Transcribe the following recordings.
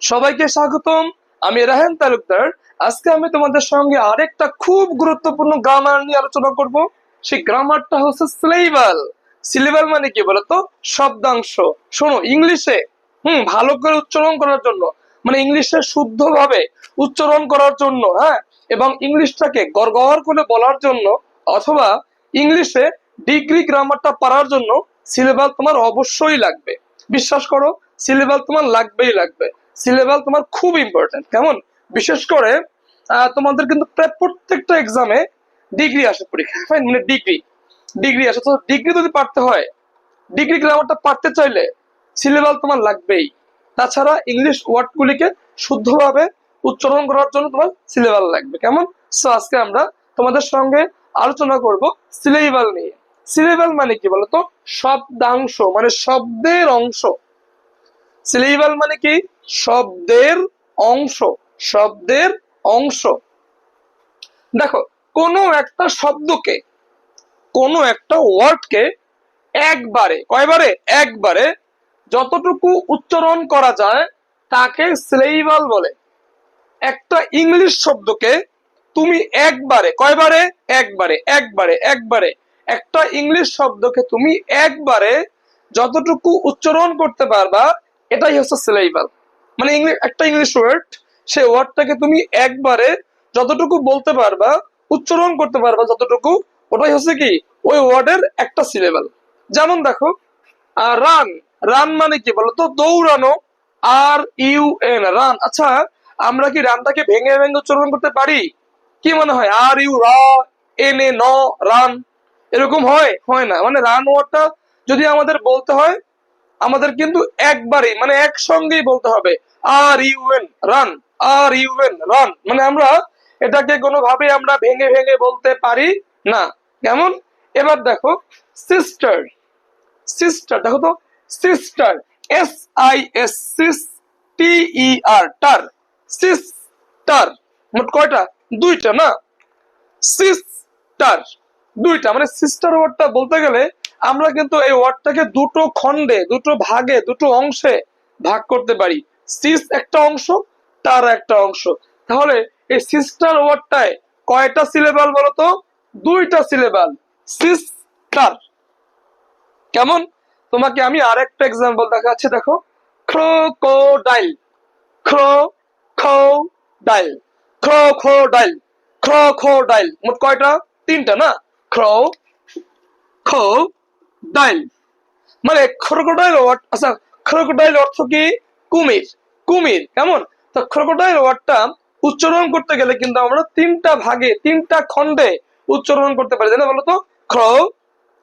সবাইকে স্বাগতম। আমি রাহেন তালুকদার। আজকে আমি তোমাদের সঙ্গে আরেকটা খুব গুরুত্বপূর্ণ গ্রামার নিয়ে আলোচনা করব। সেই গ্রামারটা হচ্ছে সিলেবাল। সিলেবাল মানে কি বলতো? শব্দাংশ। শোনো, ইংলিশে ভালো করে উচ্চারণ করার জন্য, মানে ইংলিশে শুদ্ধভাবে উচ্চারণ করার জন্য, হ্যাঁ, এবং ইংলিশটাকে গড়গড় করে বলার জন্য, অথবা ইংলিশে ডিগ্রি গ্রামারটা পারার জন্য সিলেবাল তোমার অবশ্যই লাগবে। বিশ্বাস করো, সিলেবাল তোমার লাগবেই লাগবে। সিলেবাল তোমার খুব ইম্পর্টেন্ট। কেমন? বিশেষ করে তোমাদের কিন্তু প্রায় প্রত্যেকটা এক্সামে ডিগ্রি আসে পরীক্ষা, মানে ডিগ্রি ডিগ্রি আসে। তো ডিগ্রি যদি পারতে হয়, ডিগ্রি গ্রামারটা পারতে চাইলে সিলেবাল তোমার লাগবেই। তাছাড়া ইংলিশ ওয়ার্ড গুলিকে শুদ্ধভাবে উচ্চারণ করার জন্য তোমার সিলেবাল লাগবে। কেমন? সো আজকে আমরা তোমাদের সঙ্গে আলোচনা করব সিলেবাল নিয়ে। সিলেবাল মানে কি বলতো? শব্দাংশ, মানে শব্দের অংশ। সিলেবাল মানে কি? শব্দের অংশ। শব্দের অংশ। দেখো, কোনো একটা শব্দকে, কোনো একটা ওয়ার্ডকে একবারে, কয়বারে? একবারে যতটুকু উচ্চারণ করা যায় তাকে সিলেবাল বলে। একটা ইংলিশ শব্দকে তুমি একবারে, কয়বারে? একবারে, একবারে, একবারে। একটা ইংলিশ শব্দকে তুমি একবারে যতটুকু উচ্চারণ করতে পারবা, এটাই হচ্ছে সিলেবাল। মানে একটা ইংলিশ ওয়ার্ড, সেই ওয়ার্ডটাকে তুমি একবারে যতটুকু বলতে পারবা, উচ্চারণ করতে পারবা যতটুকু, ওটাই হচ্ছে কি ওই ওয়ার্ডের একটা সিলেবাল। যেমন দেখো, রান। রান মানে কি বলতো? দৌড়ানো। RUN, run. আচ্ছা, আমরা কি রানটাকে ভেঙে ভেঙে উচ্চারণ করতে পারি? কি মনে হয়? RUN ন, রান। এরকম হয়? হয় না। মানে রান ওয়ার্ডটা যদি আমাদের বলতে হয়, আমাদের কিন্তু একবারে, মানে একসঙ্গেই বলতে হবে। RUN, run. RUN, run. মানে আমরা এটাকে কোনোভাবে আমরা ভেঙে ভেঙে বলতে পারি না। কেমন? এবার দেখো, সিস্টার। সিস্টার, দেখো তো, সিস্টার, SIS, TER, টার। সিস্টার মোট কয়টা? দুইটা না? সিস্টার দুইটা। মানে সিস্টার ওয়ার্ডটা বলতে গেলে আমরা কিন্তু এই ওয়ার্ডটাকে দুটো খণ্ডে, দুটো ভাগে, দুটো অংশে ভাগ করতে পারি। সিস একটা অংশ, তার একটা অংশ। তাহলে এই সিস্টার ওয়ার্ডটায় কয়টা সিলেবাল বলতো? দুইটা সিলেবাল। সিস্টার। কেমন? তোমাকে আমি আরেকটা এক্সাম্পল দেখাচ্ছি, দেখো। ক্রোকোডাইল। Crocodile, crocodile, crocodile. মোট কয়টা? তিনটা না? ক্রোকোডাইল মানে ক্রোকোডাইল ওয়ার্ড। আচ্ছা, ক্রোকোডাইল অর্থ কি? কুমির। কুমির। কেমন? তো ক্রোকোডাইল ওয়ার্ডটা উচ্চারণ করতে গেলে কিন্তু আমরা তিনটা ভাগে, তিনটা খণ্ডে উচ্চারণ করতে পারি, তাই না? বলতো, ক্রো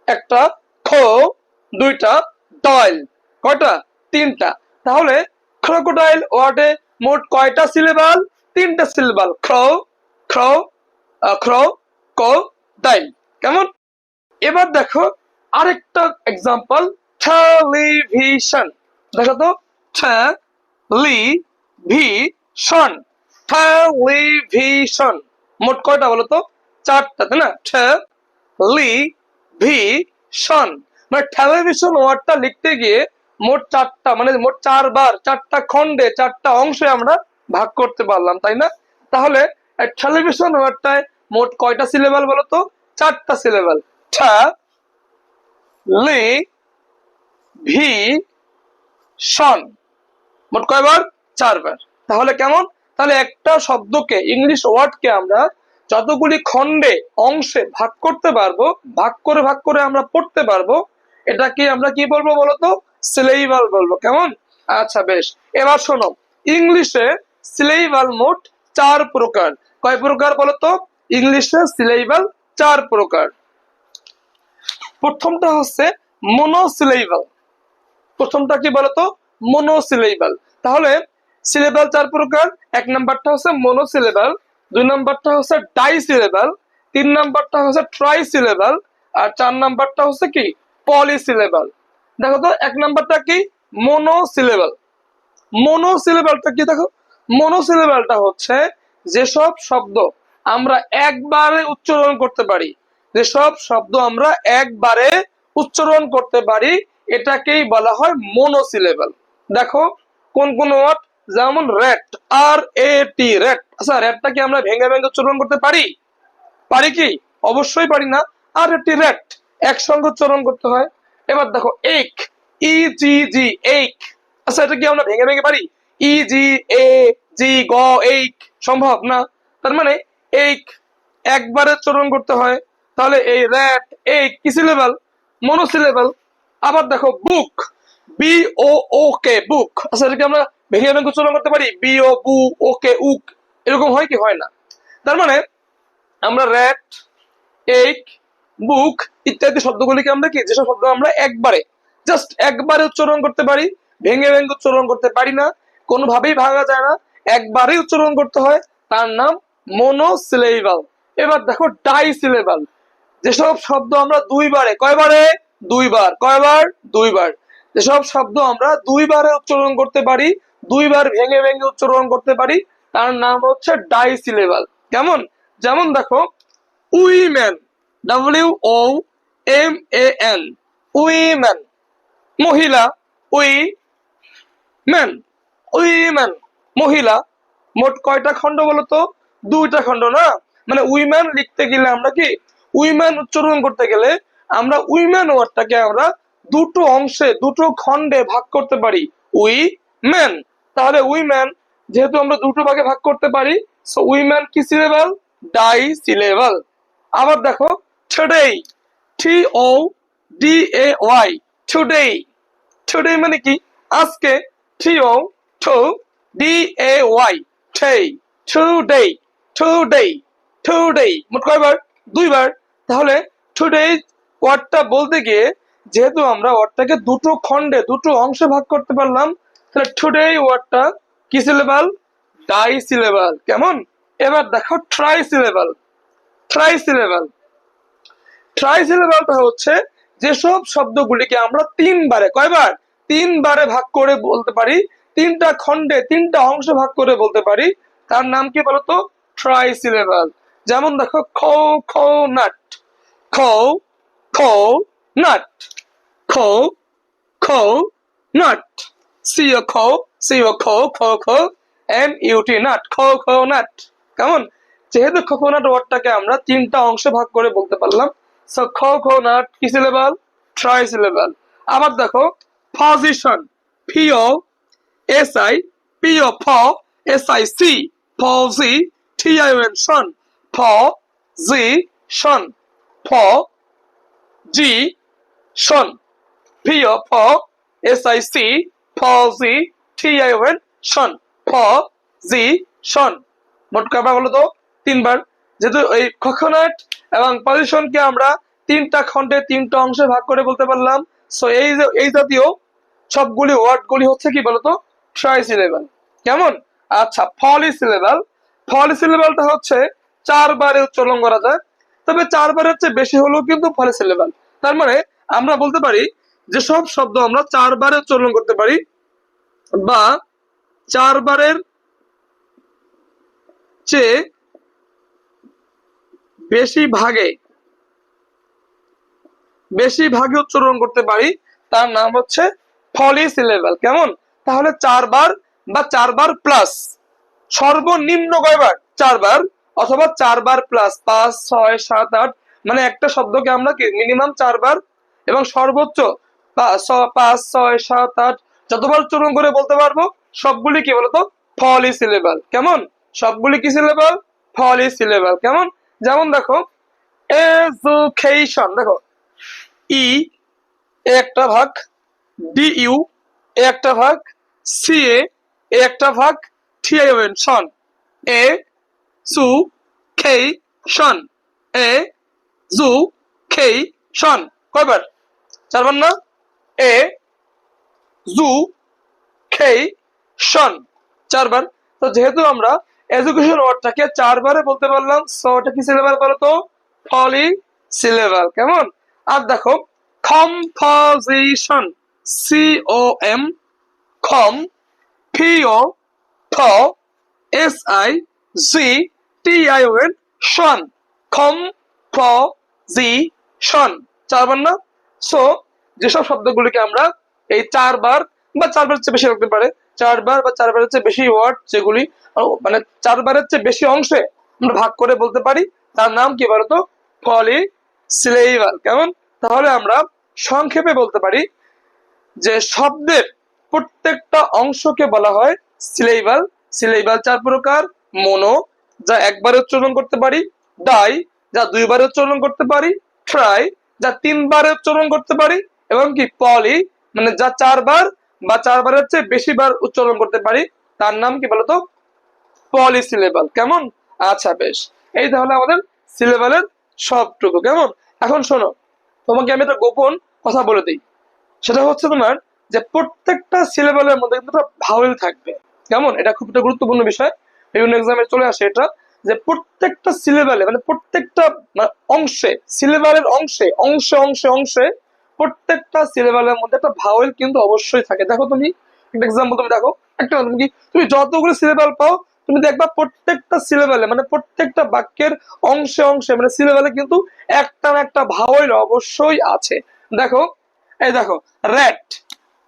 একটা, খো দুইটা, ডাইল কয়টা? তিনটা। তাহলে ক্রোকোডাইল ওয়ার্ডে মোট কয়টা সিলেবাল? তিনটা সিলেবাল। ক্রো, ক্রো, ক্রো, কো, ডাইল। কেমন? এবার দেখো আরেকটা এক্সাম্পল, টেলিভিশন। দেখো তো, টেলিভিশন, টেলিভিশন। মোট কয়টা বলো তো? চারটা, তাই না? টেলিভিশন। মানে টেলিভিশন ওয়ার্ডটা লিখতে গিয়ে মোট চারটা, মানে মোট চারবার, চারটা খণ্ডে, চারটা অংশে আমরা ভাগ করতে পারলাম, তাই না? তাহলে টেলিভিশন ওয়ার্ডটায় মোট কয়টা সিলেবাল বলো তো? চারটা সিলেবাল। লি ভি শন। মোট কয়বার? চারবার। তাহলে কেমন? তাহলে একটা শব্দকে, ইংলিশ ওয়ার্ডকে আমরা যতগুলি খণ্ডে, অংশে ভাগ করতে পারবো, ভাগ করে ভাগ করে আমরা পড়তে পারবো, এটাকে আমরা কি বলবো বলতো? সিলেবাল বলবো। কেমন? আচ্ছা, বেশ। এবার শোনো, ইংলিশে সিলেবাল মোট চার প্রকার। কয় প্রকার বলতো? ইংলিশে সিলেবাল চার প্রকার। প্রথমটা হচ্ছে মনোসিলেবাল। প্রথমটা কি বলতো? মনোসিলেবাল। তাহলে সিলেবাল চার প্রকার। এক নাম্বারটা হচ্ছে মনোসিলেবাল, দুই নাম্বারটা হচ্ছে ডাইসিলেবাল, তিন নাম্বারটা হচ্ছে ট্রাইসিলেবাল, আর চার নাম্বারটা হচ্ছে কি? পলিসিলেবাল। দেখো তো, এক নাম্বারটা কি? মনোসিলেবাল। মনোসিলেবালটা কি? দেখো, মনোসিলেবালটা হচ্ছে যেসব শব্দ আমরা একবারে উচ্চারণ করতে পারি, যেসব শব্দ আমরা একবারে উচ্চারণ করতে পারি, এটাকেই বলা হয় মনোসিলেবাল। দেখো কোন কোন ওয়ার্ড? যেমন র্যাট, RAT, র্যাট। আচ্ছা, র্যাটটাকে আমরা ভেঙে ভেঙে উচ্চারণ করতে পারি? পারি কি? অবশ্যই পারি না। RAT, র্যাট একসঙ্গে উচ্চারণ করতে হয়। এবার দেখো এক, EGG, এক। আচ্ছা, এটা কি আমরা ভেঙে ভেঙে পারি? EGAG, এক সম্ভব না। তার মানে এক একবারে উচ্চারণ করতে হয়। তাহলে এই র্যাট, এক কি সিলেবাল? মনোসিলেবাল। আবার দেখো বুক, BOOK, বুক। আচ্ছা, এটা কি আমরা ভেঙে ভেঙে উচ্চারণ করতে পারি? BOOK, উক। এরকম হয় কি? হয় না। তার মানে আমরা র্যাট, এক, বুক ইত্যাদি শব্দগুলিকে আমরা কি, যেসব শব্দ আমরা একবারে, জাস্ট একবারে উচ্চারণ করতে পারি, ভেঙে ভেঙে উচ্চারণ করতে পারি না, কোনোভাবেই ভাঙা যায় না, একবারেই উচ্চারণ করতে হয়, তার নাম মনোসিলেবাল। এবার দেখো ডাইসিলেবাল, যেসব শব্দ আমরা দুইবারে, কয়বারে? দুইবার। কয়বার? দুইবার। যেসব শব্দ আমরা দুইবারে উচ্চারণ করতে পারি, দুইবার ভেঙে ভেঙে উচ্চারণ করতে পারি, তার নাম হচ্ছে ডাইসিলেবাল। কেমন? যেমন দেখো উইমেন, WOMAN, উইমেন। মহিলা, উই ম্যান, উইমেন মহিলা। মোট কয়টা খণ্ড বলতো? দুইটা খণ্ড না? মানে উইমেন লিখতে গেলে আমরা কি, উইমেন উচ্চারণ করতে গেলে আমরা উইমেন ওয়ার্ডটাকে আমরা দুটো অংশে, দুটো খণ্ডে ভাগ করতে পারি, উই ম্যান। তাহলে উইমেন যেহেতু আমরা দুটো ভাগে ভাগ করতে পারি, সো উইমেন কি সিলেবাল? Die syllable. আবার দেখো টুডে, TODAY, টুডে। টুডে মানে কি? আজকে। TODAY, today, today, today. মোট কয়বার? দুইবার। তাহলে টুডে ওয়ার্ডটা বলতে গিয়ে যেহেতু আমরা ওয়ার্ডটাকে দুটো খণ্ডে, দুটো অংশে ভাগ করতে পারলাম, তাহলে টুডে ওয়ার্ডটা কি সিলেবাল? Die syllable. কেমন? এবার দেখো ট্রাই সিলেবাল। ট্রাই সিলেবাল, ট্রাই সিলেবালটা হচ্ছে যেসব শব্দগুলিকে আমরা তিনবারে, কয়বার? তিনবারে ভাগ করে বলতে পারি, তিনটা খণ্ডে, তিনটা অংশে ভাগ করে বলতে পারি, তার নাম কি বলতো? Try syllable. যেমন দেখো খো খো নাট, খো খো নাট, খো খো নাট, সিও খো, সিও খো, খো খো, NUT, নাট, খো খো নাট। কেমন? যেহেতু কোকোনাট ওয়ার্ডটাকে আমরা তিনটা অংশে ভাগ করে বলতে পারলাম, সো কোকোনাট কি সিলেবাল? Try syllable. আবার দেখো পজিশন, POSI, PO প, SIC, পজি, TION শন, পজিশন, জি শন, PO প, SIC, পজি, TION শন, পজিশন। মোট কয়বার বলো তো? তিনবার। যেহেতু এই কোকোনাট এবং পজিশনকে আমরা তিনটা খণ্ডে, তিনটা অংশে ভাগ করে বলতে পারলাম, সো এই জাতীয় সবগুলি ওয়ার্ডগুলি হচ্ছে কি বলতো? Try syllable. কেমন? আচ্ছা, পলি সিলেবাল। পলি সিলেবালটা হচ্ছে চারবারে উচ্চারণ করা যায়, তবে চারবারের চেয়ে বেশি হলেও কিন্তু পলি সিলেবাল। তার মানে আমরা বলতে পারি যে সব শব্দ আমরা চারবারে উচ্চারণ করতে পারি, বা চারবারের চেয়ে বেশি ভাগে উচ্চারণ করতে পারি, তার নাম হচ্ছে পলিসিলেবাল। কেমন? তাহলে চারবার বা চারবার প্লাস, সর্বনিম্ন কয়বার? চারবার, অথবা চারবার প্লাস 5, 6, 7, 8, মানে একটা শব্দকে আমরা কি মিনিমাম চারবার এবং সর্বোচ্চ 5, 6, 7, 8 যতবার উচ্চারণ করে বলতে পারবো, সবগুলি কি বলতো? পলিসিলেবাল। কেমন? সবগুলি কি সিলেবাল? পলিসিলেবাল। কেমন? যেমন দেখো এডুকেশন, দেখো ই একটা ভাগ, DU একটা ভাগ, CA একটা ভাগ, TION শন, এ সু খেই শন, এ জু খেই শন। কয়বার? চারবার না? এ জু খেই শন, চারবার। তো যেহেতু আমরা এডুকেশন ওয়ার্ডটাকে চারবারে বলতে পারলাম, সো এটা কি সিলেবাল বলো তো? পলি সিলেবাল। কেমন? আর দেখো কম্পোজিশন, COM, কম, PO প, SIGTION শন, কম্পোজিশন, চারবার না? সো যেসব শব্দগুলিকে আমরা এই চারবার বা চারবার চেয়ে বেশি রাখতে পারে, চারবার বা চারবারের চেয়ে বেশি ওয়ার্ড যেগুলি মানে চারবারের চেয়ে বেশি অংশে আমরা ভাগ করে বলতে পারি, তার নাম কি বলতো? পলিসিলেবাল। কেমন? তাহলে আমরা সংক্ষেপে বলতে পারি যে শব্দের প্রত্যেকটা অংশকে বলা হয় সিলেবাল। সিলেবাল চার প্রকার: মোনো, যা একবার উচ্চারণ করতে পারি; ডাই, যা দুইবার উচ্চারণ করতে পারি; ট্রাই, যা তিনবার উচ্চারণ করতে পারি; এবং কি পলি, মানে যা চারবার বা চারবারের চেয়ে বেশি বার উচ্চারণ করতে পারি, তার নাম কি বলতো? পলিসিলেবাল। কেমন? আচ্ছা বেশ, এই তাহলে আমাদের সিলেবালের সবটুকু। কেমন? এখন শোনো, তোমাকে আমি একটা গোপন কথা বলে দিই। সেটা হচ্ছে তোমার যে প্রত্যেকটা সিলেবালের মধ্যে কিন্তু ভাওয়েল থাকবে। কেমন? এটা খুব একটা গুরুত্বপূর্ণ বিষয়, বিভিন্ন এক্সামে চলে আসে এটা, যে প্রত্যেকটা সিলেবালে মানে প্রত্যেকটা অংশে, সিলেবালের অংশে অংশে অংশে অংশে প্রত্যেকটা সিলেবালের মধ্যে একটা ভাওয়েল কিন্তু অবশ্যই থাকে। দেখো তুমি একটা এক্সাম্পল, তুমি দেখো একটা, তুমি যতগুলো সিলেবাল পাও তুমি দেখবা প্রত্যেকটা সিলেবালে মানে প্রত্যেকটা বাক্যের অংশে অংশে মানে সিলেবালে কিন্তু একটা না একটা ভাওয়েল অবশ্যই আছে। দেখো, এই দেখো, রেট,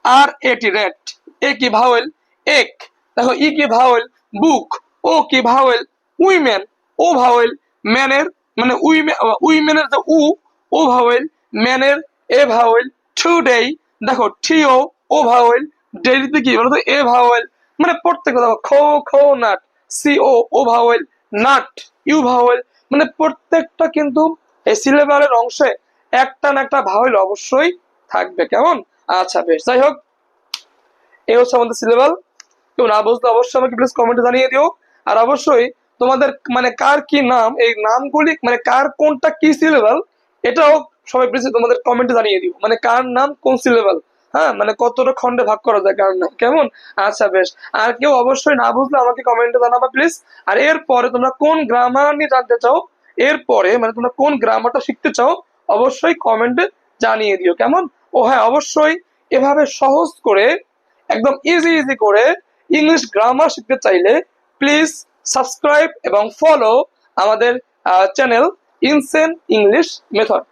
আর এটি রেট, এ কি ভাওয়েল? এক। দেখো, ই কি ভাওয়েল? বুক। ও কি ভাওয়েল? উইমেন, ও ভাওয়েল। ম্যানের মানে উইমেনের যে ও ভাওয়েল। ম্যানের এ ভাওয়েল। টুডে, দেখো ঠিও, ও ভাওয়েল। ডেইলিতে কি বলতো? A vowel. মানে প্রত্যেকটা দেখো, খো খো nut, C O vowel. Nut, U vowel. মানে প্রত্যেকটা কিন্তু এই সিলেবালের অংশে একটা না একটা ভাওয়েল অবশ্যই থাকবে। কেমন? আচ্ছা বেশ, যাই হোক, এই হচ্ছে আমাদের সিলেবাল। কেউ না বুঝলে অবশ্যই আমাকে প্লিজ কমেন্টে জানিয়ে দিও। আর অবশ্যই তোমাদের মানে কার কি নাম, এই নামগুলি মানে কার কোনটা কি সিলেবাল, এটাও সবাই প্লিজ তোমাদের কমেন্টে জানিয়ে দিও, মানে কার নাম কোন সিলেবাল। হ্যাঁ, মানে কতটা খন্ডে ভাগ করা যায় কার নাম। কেমন? আচ্ছা বেশ, আর কেউ অবশ্যই না বুঝলে আমাকে কমেন্টে জানাবা প্লিজ। আর এরপরে তোমরা কোন গ্রামার নিয়ে জানতে চাও, এরপরে মানে তোমরা কোন গ্রামারটা শিখতে চাও, অবশ্যই কমেন্টে জানিয়ে দিও। কেমন? ও হ্যাঁ, অবশ্যই এভাবে সহজ করে একদম ইজি ইজি করে ইংলিশ গ্রামার শিখতে চাইলে প্লিজ সাবস্ক্রাইব এবং ফলো আমাদের চ্যানেল ইনসেন ইংলিশ মেথড।